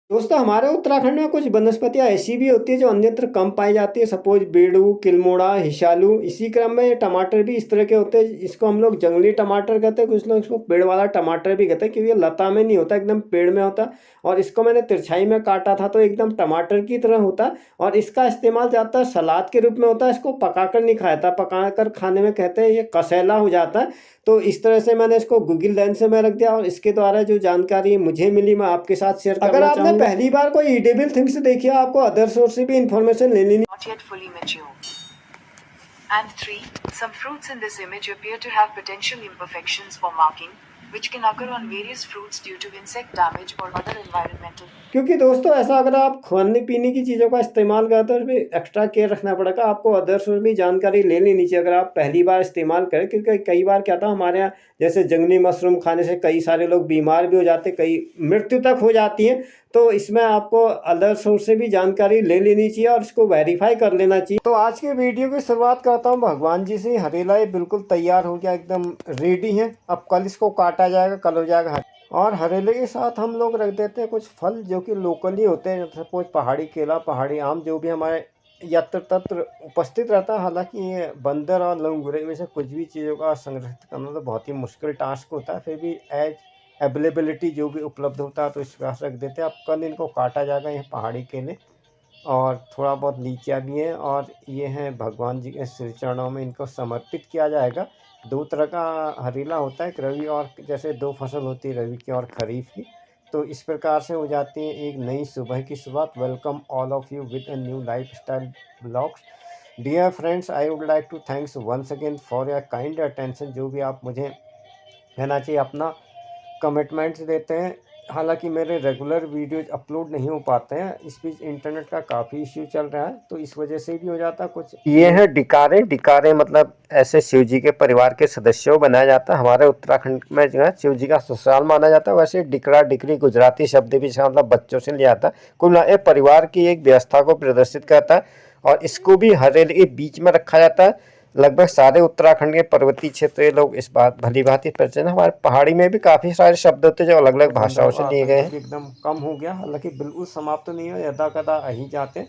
दोस्तों हमारे उत्तराखंड में कुछ वनस्पतियां ऐसी भी होती है जो अन्यत्र कम पाई जाती है। सपोज बेडू, किलमोड़ा, हिसालू। इसी क्रम में टमाटर भी इस तरह के होते हैं। इसको हम लोग जंगली टमाटर कहते हैं, कुछ लोग इसको पेड़ वाला टमाटर भी कहते हैं, क्योंकि ये लता में नहीं होता, एकदम पेड़ में होता। और इसको मैंने तिरछाई में काटा था तो एकदम टमाटर की तरह होता। और इसका इस्तेमाल ज़्यादातर सलाद के रूप में होता है। इसको पकाकर नहीं खाया था, पकाकर खाने में कहते हैं ये कसैला हो जाता है। तो इस तरह से मैंने इसको गूगल लेंस में रख दिया और इसके द्वारा जो जानकारी मुझे मिली मैं आपके साथ शेयर करना चाहूँगा। अगर आपने पहली बार कोई ईडेबल थिंग्स देखी है, आपको अदर सोर्स से भी इन्फॉर्मेशन लेनी नहीं। Not yet fully mature. And 3. Some fruits in this image appear to have potential imperfections for marking, which can occur on various fruits due to insect damage or other environmental. क्योंकि दोस्तों ऐसा अगर आप खाने पीने की चीज़ों का इस्तेमाल करते हैं तो एक्स्ट्रा केयर रखना पड़ेगा। आपको अदर सोर्स भी जानकारी ले लेनी चाहिए अगर आप पहली बार इस्तेमाल करें, क्योंकि कई बार क्या था हमारे यहाँ जैसे जंगली मशरूम खाने से कई सारे लोग बीमार भी हो जाते, कई मृत्यु तक हो जाती है। तो इसमें आपको अदर सोर्स से भी जानकारी ले लेनी चाहिए और इसको वेरीफाई कर लेना चाहिए। तो आज के वीडियो की शुरुआत करता हूँ भगवान जी से। हरेला ये बिल्कुल तैयार हो गया, एकदम रेडी है। अब कल इसको काटा जाएगा, कल हो जाएगा। और हरेले के साथ हम लोग रख देते हैं कुछ फल जो कि लोकली होते हैं। सपोज पहाड़ी केला, पहाड़ी आम, जो भी हमारे यत्र तत्र उपस्थित रहता है। हालांकि ये बंदर और लंगूरे में से कुछ भी चीज़ों का संग्रहित करना तो बहुत ही मुश्किल टास्क होता है, फिर भी एज अवेलेबिलिटी जो भी उपलब्ध होता है तो इस प्रकार से रख देते हैं। अब कल इनको काटा जाएगा, ये पहाड़ी केले और थोड़ा बहुत लीचियाँ भी हैं। और ये हैं भगवान जी के श्री चरणों में, इनको समर्पित किया जाएगा। दो तरह का हरेला होता है, एक रवि और जैसे दो फसल होती है, रवि की और खरीफ की। तो इस प्रकार से हो जाती है एक नई सुबह की शुरुआत। Welcome all of you with a new life style blogs. Dear friends, I would like to thanks once again for your kind attention. जो भी आप मुझे कहना चाहिए अपना कमिटमेंट्स देते हैं। हालांकि मेरे रेगुलर वीडियोज अपलोड नहीं हो पाते हैं, इस बीच इंटरनेट का काफ़ी इश्यू चल रहा है तो इस वजह से भी हो जाता है कुछ। ये है डिकारे। डिकारे मतलब ऐसे शिव जी के परिवार के सदस्यों बनाया जाता है। हमारे उत्तराखंड में जो है शिव जी का ससुराल माना जाता है। वैसे डिकरा डिकरी गुजराती शब्द भी इसका मतलब बच्चों से लिया था। कुल मिला परिवार की एक व्यवस्था को प्रदर्शित करता है और इसको भी हरेले के बीच में रखा जाता है। लगभग सारे उत्तराखंड के पर्वतीय क्षेत्र के लोग इस बात भली भांति परिचय है। हमारे पहाड़ी में भी काफ़ी सारे शब्द होते हैं जो अलग अलग भाषाओं से लिए गए हैं। एकदम कम हो गया, हालांकि बिल्कुल समाप्त तो नहीं है, यदा कदा आ ही जाते।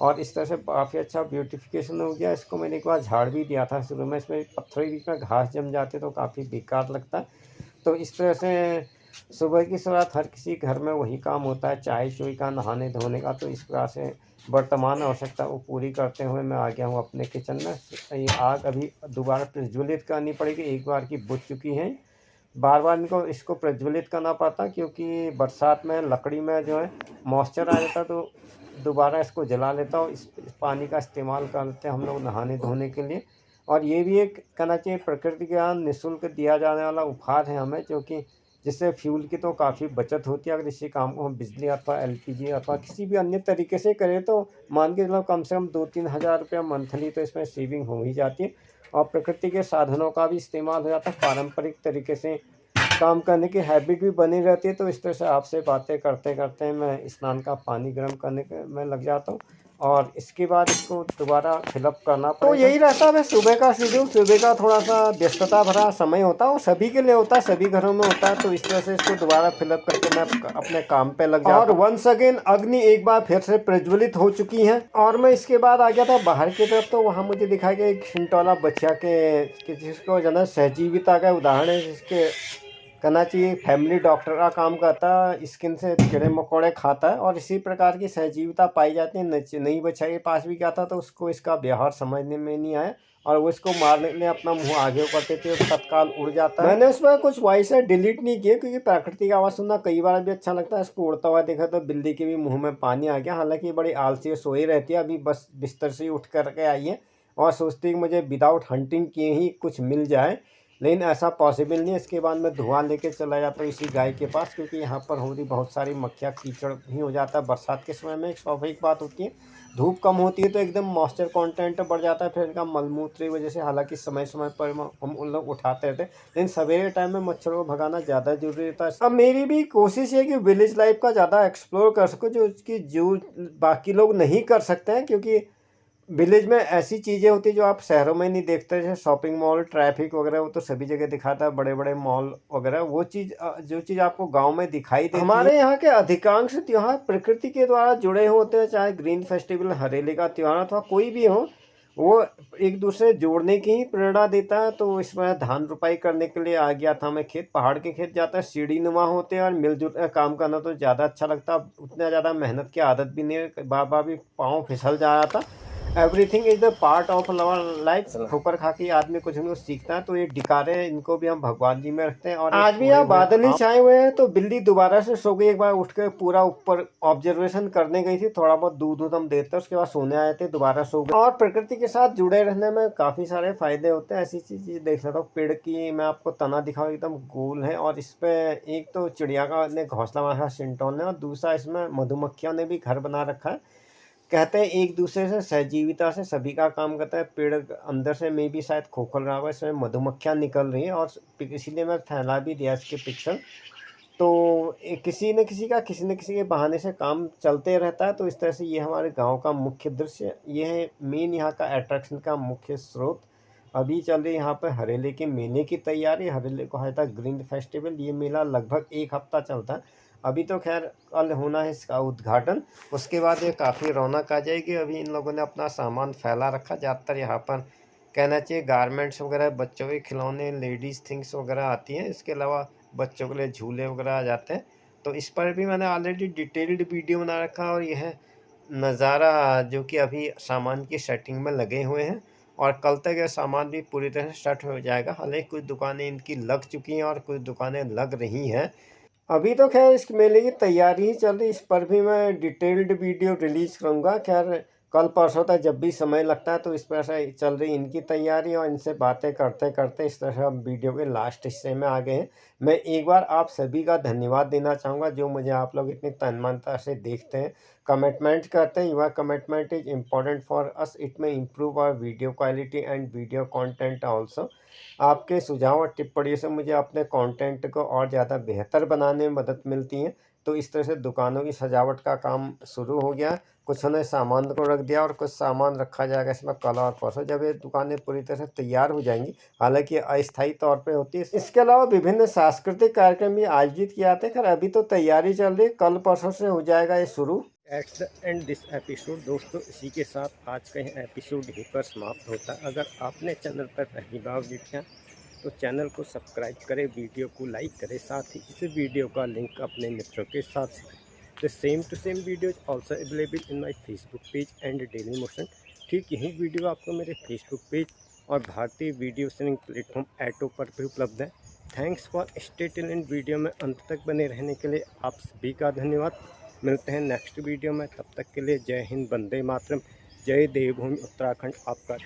और इस तरह से काफ़ी अच्छा ब्यूटिफिकेशन हो गया। इसको मैंने एक बार झाड़ भी दिया था शुरू में, इसमें पत्थर बीच में घास जम जाते तो काफ़ी बेकार लगता है। तो इस तरह से सुबह की शुरुआत हर किसी घर में वही काम होता है, चाय चुई का, नहाने धोने का। तो इस प्रकार से वर्तमान आवश्यकता को पूरी करते हुए मैं आ गया हूँ अपने किचन में। ये आग अभी दोबारा प्रज्वलित करनी पड़ेगी, एक बार की बुझ चुकी है। बार बार इसको प्रज्वलित करना पड़ता क्योंकि बरसात में लकड़ी में जो है मॉइस्चर आ जाता, तो दोबारा इसको जला लेता हूँ। इस पानी का इस्तेमाल करते हैं हम लोग नहाने धोने के लिए। और ये भी एक कहना चाहिए प्रकृति का निःशुल्क दिया जाने वाला उपहार है हमें, जो कि जिससे फ्यूल की तो काफ़ी बचत होती है। अगर इसी काम को हम बिजली अथवा एलपीजी अथवा किसी भी अन्य तरीके से करें तो मान के चलो कम से कम 2-3 हज़ार रुपया मंथली तो इसमें सेविंग हो ही जाती है। और प्रकृति के साधनों का भी इस्तेमाल हो जाता है, पारंपरिक तरीके से काम करने की हैबिट भी बनी रहती है। तो इस तरह से आपसे बातें करते करते मैं स्नान का पानी गर्म करने में लग जाता हूँ और इसके बाद इसको दोबारा फिलअप करना पड़ेगा। तो यही रहता है सुबह का शेड्यूल। सुबह का थोड़ा सा व्यस्तता भरा समय होता है, वो सभी के लिए होता है, सभी घरों में होता है। तो इस तरह से इसको दोबारा फिलअप करके मैं अपने काम पे लग जाता हूँ। और वंस अगेन अग्नि एक बार फिर से प्रज्वलित हो चुकी है और मैं इसके बाद आ गया था बाहर की तरफ। तो वहाँ मुझे दिखाई गया एक सिंटोला बच्चा के जिसको जो है सहजीविता का उदाहरण है, जिसके कहना चाहिए फैमिली डॉक्टर का काम करता है, स्किन से कीड़े मकोड़े खाता है और इसी प्रकार की सहजीविता पाई जाती है। नई बच्चा के पास भी गया था तो उसको इसका व्यवहार समझने में नहीं आया और वो इसको मारने के लिए अपना मुंह आगे करते थे, तत्काल उड़ जाता है। मैंने उसमें कुछ वॉइस डिलीट नहीं किए क्योंकि प्राकृतिक आवाज़ सुनना कई बार भी अच्छा लगता है। इसको उड़ता हुआ देखा तो बिल्ली के भी मुँह में पानी आ गया। हालांकि बड़ी आलसी सोई रहती है, अभी बस बिस्तर से उठ करके आई है और सोचती है कि मुझे विदाउट हंटिंग किए ही कुछ मिल जाए, लेकिन ऐसा पॉसिबल नहीं है। इसके बाद मैं धुआं लेके चला जाता हूँ इसी गाय के पास, क्योंकि यहाँ पर हो रही बहुत सारी मक्खियाँ, कीचड़ भी हो जाता है बरसात के समय में। एक स्वाभाविक बात होती है, धूप कम होती है तो एकदम मॉइस्चर कंटेंट बढ़ जाता है, फिर इनका मलमूत्र की वजह से। हालांकि समय समय पर हम उन लोग उठाते रहते हैं, लेकिन सवेरे टाइम में मच्छरों को भगाना ज़्यादा जरूरी रहता है। अब मेरी भी कोशिश है कि विलेज लाइफ का ज़्यादा एक्सप्लोर कर सकूँ, जो बाकी लोग नहीं कर सकते हैं, क्योंकि विलेज में ऐसी चीज़ें होती है जो आप शहरों में नहीं देखते, जैसे शॉपिंग मॉल, ट्रैफिक वगैरह, वो तो सभी जगह दिखाता है, बड़े बड़े मॉल वगैरह। वो चीज़ जो चीज़ आपको गांव में दिखाई देती है। हमारे यहाँ के अधिकांश त्योहार प्रकृति के द्वारा जुड़े होते हैं, चाहे ग्रीन फेस्टिवल, हरेली का त्यौहार अथवा कोई भी हो, वो एक दूसरे जोड़ने की ही प्रेरणा देता है। तो इसमें धान रुपाई करने के लिए आ गया था मैं खेत, पहाड़ के खेत जाता है, सीढ़ी नुमा होते हैं और मिलजुल कर काम करना तो ज़्यादा अच्छा लगता है। उतना ज़्यादा मेहनत की आदत भी नहीं है, बार बार भी पाँव फिसल जा रहा था। Everything is the part of our life. ठोकर खा के आदमी कुछ न कुछ सीखता है। तो ये डिकारे हैं, इनको भी हम भगवान जी में रखते हैं। और आज भी यहाँ बादल ही छाए हुए हैं। तो बिल्ली दोबारा से सो गई, एक बार उठ के पूरा ऊपर ऑब्जर्वेशन करने गई थी, थोड़ा बहुत दूध हम देते, उसके बाद सोने आए थे, दोबारा सो गए। और प्रकृति के साथ जुड़े रहने में काफ़ी सारे फायदे होते हैं। ऐसी चीज़ देख लेता हूँ, पेड़ की मैं आपको तना दिखाऊँ, एकदम गोल है, और इस पर एक तो चिड़िया का ने घोंसला बनाया सिंटोन ने, और दूसरा इसमें मधुमक्खियों ने भी घर बना रखा है। कहते हैं एक दूसरे से सहजीविता से सभी का काम करता है। पेड़ अंदर से में भी शायद खोखल रहा हुआ है, इसमें मधुमक्खियाँ निकल रही हैं, और इसीलिए मैं फैला भी दिया इसके पिक्चर। तो किसी न किसी के बहाने से काम चलते रहता है। तो इस तरह से ये हमारे गांव का मुख्य दृश्य, ये है मेन यहाँ का अट्रैक्शन का मुख्य स्रोत। अभी चल रही यहाँ पर हरेले के मेले की तैयारी। हरेले को कहता है ग्रीन फेस्टिवल। ये मेला लगभग 1 हफ्ता चलता है। अभी तो खैर कल होना है इसका उद्घाटन, उसके बाद ये काफ़ी रौनक आ जाएगी। अभी इन लोगों ने अपना सामान फैला रखा, ज़्यादातर यहाँ पर कहना चाहिए गारमेंट्स वगैरह, बच्चों के खिलौने, लेडीज़ थिंग्स वगैरह आती हैं। इसके अलावा बच्चों के लिए झूले वगैरह आ जाते हैं। तो इस पर भी मैंने ऑलरेडी डिटेल्ड वीडियो बना रखा है। और यह नज़ारा जो कि अभी सामान की सेटिंग में लगे हुए हैं, और कल तक यह सामान भी पूरी तरह से सेट हो जाएगा। हालांकि कुछ दुकानें इनकी लग चुकी हैं और कुछ दुकानें लग रही हैं। अभी तो खैर इस मेले की तैयारी ही चल रही, इस पर भी मैं डिटेल्ड वीडियो रिलीज़ करूँगा। खैर कल परसों तक जब भी समय लगता है। तो इस पर से चल रही इनकी तैयारी, और इनसे बातें करते करते इस तरह से हम वीडियो के लास्ट हिस्से में आ गए हैं। मैं एक बार आप सभी का धन्यवाद देना चाहूँगा, जो मुझे आप लोग इतनी तन्मानता से देखते हैं, कमिटमेंट करते हैं। Your commitment is important for us, it में improve our video quality and video content also. आपके सुझाव और टिप्पणियों से मुझे अपने कंटेंट को और ज़्यादा बेहतर बनाने में मदद मिलती है। तो इस तरह से दुकानों की सजावट का काम शुरू हो गया। कुछ ने सामान को रख दिया, और कुछ सामान रखा जाएगा इसमें कल और परसों, जब ये दुकानें पूरी तरह से तैयार हो जाएंगी। हालांकि अस्थायी तौर पे होती है। इसके अलावा विभिन्न सांस्कृतिक कार्यक्रम भी आयोजित किए जाते हैं। खैर अभी तो तैयारी चल रही है, कल परसों से हो जाएगा ये शुरू। एट्स द एंड दिस एपिसोड। दोस्तों इसी के साथ आज का यह एपिसोड यहीं पर समाप्त होता है। अगर आपने चैनल पर पहली बार देखा तो चैनल को सब्सक्राइब करें, वीडियो को लाइक करें, साथ ही इस वीडियो का लिंक अपने मित्रों के साथ share. The same to same videos also available in my Facebook page and Dailymotion. ठीक यही वीडियो आपको मेरे फेसबुक पेज और भारतीय वीडियो शेयरिंग प्लेटफॉर्म एटो पर भी उपलब्ध है। Thanks for stay till in video में अंत तक बने रहने के लिए आप सभी का धन्यवाद। मिलते हैं नेक्स्ट वीडियो में, तब तक के लिए जय हिंद, वंदे मातरम, जय देवभूमि उत्तराखंड। आपका